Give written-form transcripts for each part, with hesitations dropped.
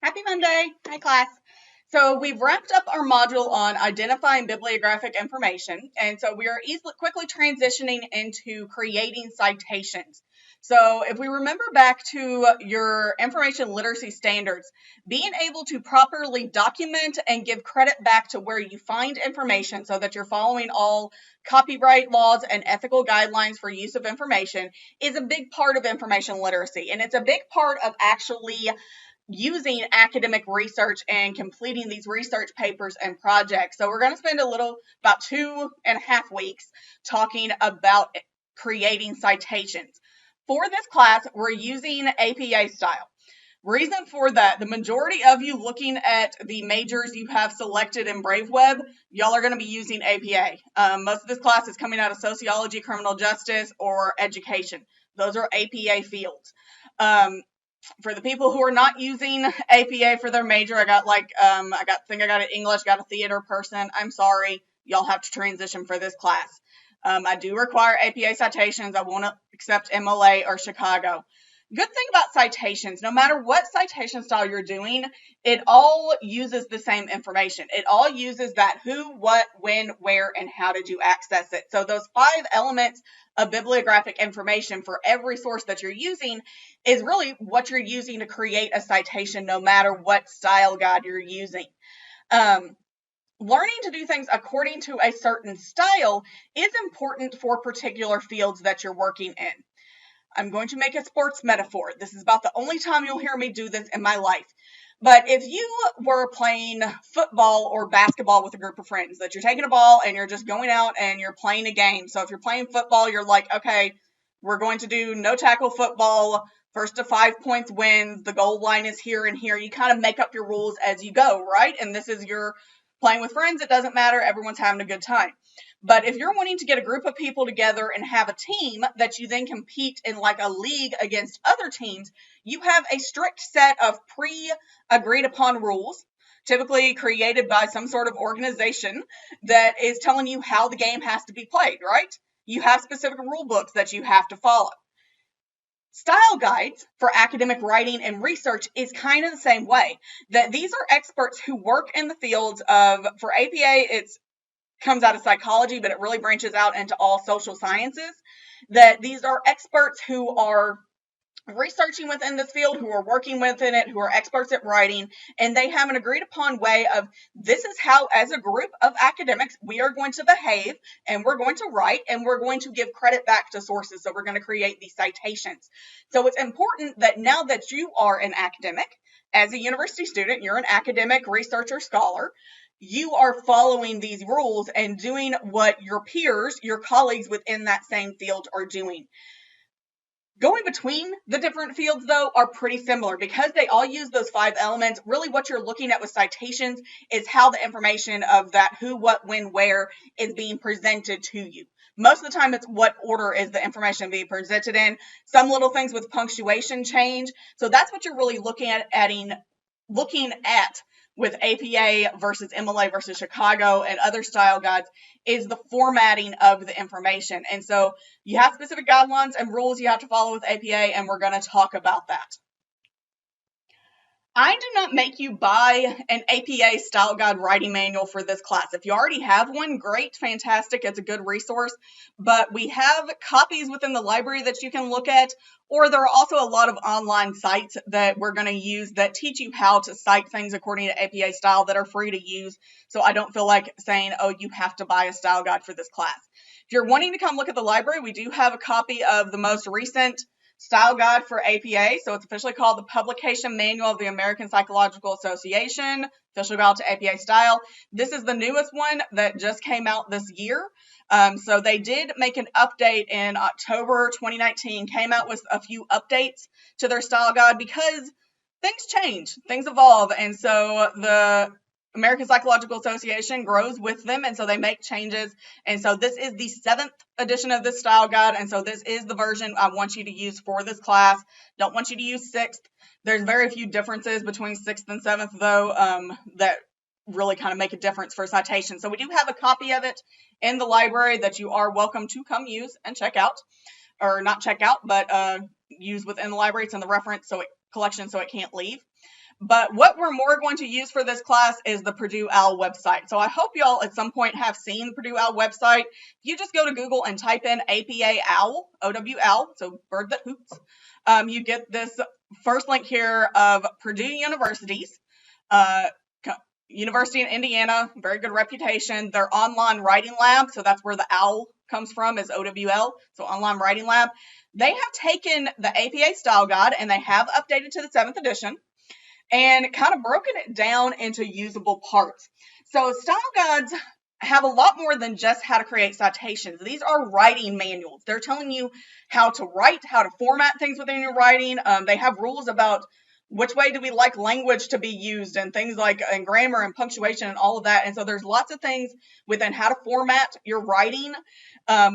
Happy Monday. Hi, class. So we've wrapped up our module on identifying bibliographic information, and so we are quickly transitioning into creating citations. So if we remember back to your information literacy standards, being able to properly document and give credit back to where you find information so that you're following all copyright laws and ethical guidelines for use of information is a big part of information literacy, and it's a big part of actually using academic research and completing these research papers and projects. So we're going to spend about 2.5 weeks talking about creating citations. For this class, we're using APA style. Reason for that, the majority of you looking at the majors you have selected in BraveWeb, y'all are going to be using APA. Most of this class is coming out of sociology, criminal justice, or education. Those are APA fields. For the people who are not using APA for their major, I got an English, got a theater person. I'm sorry, y'all have to transition for this class. I do require APA citations. I won't accept MLA or Chicago. Good thing about citations, no matter what citation style you're doing, it all uses the same information. It all uses that who, what, when, where, and how did you access it. So those 5 elements of bibliographic information for every source that you're using is really what you're using to create a citation, no matter what style guide you're using. Learning to do things according to a certain style is important for particular fields that you're working in. I'm going to make a sports metaphor. This is about the only time you'll hear me do this in my life. But if you were playing football or basketball with a group of friends, that you're taking a ball and you're just going out and you're playing a game. So if you're playing football, you're like, okay, we're going to do no tackle football. First to 5 points wins. The goal line is here and here. You kind of make up your rules as you go, right? And this is your playing with friends. It doesn't matter. Everyone's having a good time. But if you're wanting to get a group of people together and have a team that you then compete in like a league against other teams, you have a strict set of pre-agreed upon rules, typically created by some sort of organization that is telling you how the game has to be played, right? You have specific rule books that you have to follow. Style guides for academic writing and research is kind of the same way. That these are experts who work in the fields of, for APA, it's comes out of psychology, but it really branches out into all social sciences, that these are experts who are researching within this field, who are working within it, who are experts at writing, and they have an agreed upon way of this is how, as a group of academics, we are going to behave, and we're going to write, and we're going to give credit back to sources. So we're going to create these citations. So it's important that now that you are an academic, as a university student, you're an academic researcher scholar, you are following these rules and doing what your peers, your colleagues within that same field are doing. Going between the different fields, though, are pretty similar because they all use those 5 elements. Really what you're looking at with citations is how the information of that who, what, when, where is being presented to you. Most of the time, it's what order is the information being presented in. Some little things with punctuation change. So that's what you're really looking at with APA versus MLA versus Chicago and other style guides is the formatting of the information. And so you have specific guidelines and rules you have to follow with APA, and we're going to talk about that. I do not make you buy an APA style guide writing manual for this class. If you already have one, great, fantastic, it's a good resource, but we have copies within the library that you can look at, or there are also a lot of online sites that we're going to use that teach you how to cite things according to APA style that are free to use, so I don't feel like saying, oh, you have to buy a style guide for this class. If you're wanting to come look at the library, we do have a copy of the most recent style guide for APA, so it's officially called the Publication Manual of the American Psychological Association, official guide to APA style. This is the newest one that just came out this year. So they did make an update in October 2019, came out with a few updates to their style guide because things change, things evolve, and so the American Psychological Association grows with them, and so they make changes. And so this is the 7th edition of this style guide, and so this is the version I want you to use for this class. Don't want you to use 6th. There's very few differences between 6th and 7th, though, that really kind of make a difference for citation. So we do have a copy of it in the library that you are welcome to come use and check out, or not check out, but use within the library. It's in the reference, so it collection so it can't leave. But what we're more going to use for this class is the Purdue OWL website. So I hope y'all at some point have seen the Purdue OWL website. If you just go to Google and type in APA OWL, OWL, so bird that hoots, you get this first link here of Purdue University's, University in Indiana, very good reputation. Their online writing lab, so that's where the OWL comes from, is OWL, so online writing lab. They have taken the APA style guide and they have updated to the 7th edition and kind of broken it down into usable parts. So style guides have a lot more than just how to create citations. These are writing manuals. They're telling you how to write, how to format things within your writing. They have rules about which way do we like language to be used and things like and grammar and punctuation and all of that. And so there's lots of things within how to format your writing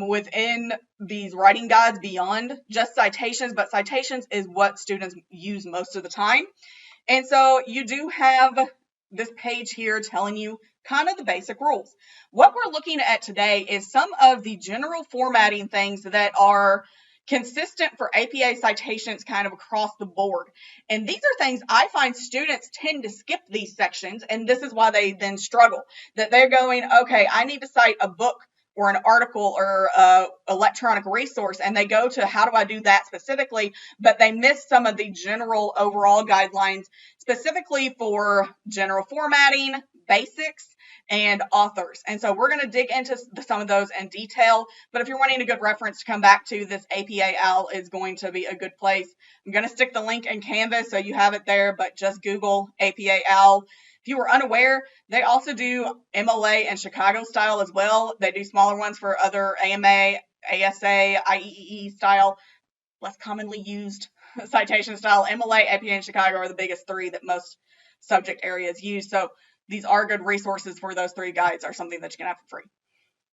within these writing guides beyond just citations, but citations is what students use most of the time. And so you do have this page here telling you kind of the basic rules. What we're looking at today is some of the general formatting things that are consistent for APA citations kind of across the board. And these are things I find students tend to skip these sections, and this is why they then struggle. That they're going, okay, I need to cite a book or an article or electronic resource, and they go to how do I do that specifically, but they miss some of the general overall guidelines specifically for general formatting, basics, and authors. And so we're going to dig into some of those in detail, but if you're wanting a good reference to come back to, this APA OWL is going to be a good place. I'm going to stick the link in Canvas so you have it there, but just Google APA OWL. If you were unaware, they also do MLA and Chicago style as well. They do smaller ones for other AMA, ASA, IEEE style, less commonly used citation style. MLA, APA, and Chicago are the biggest three that most subject areas use. So these are good resources for those three guides, are something that you can have for free.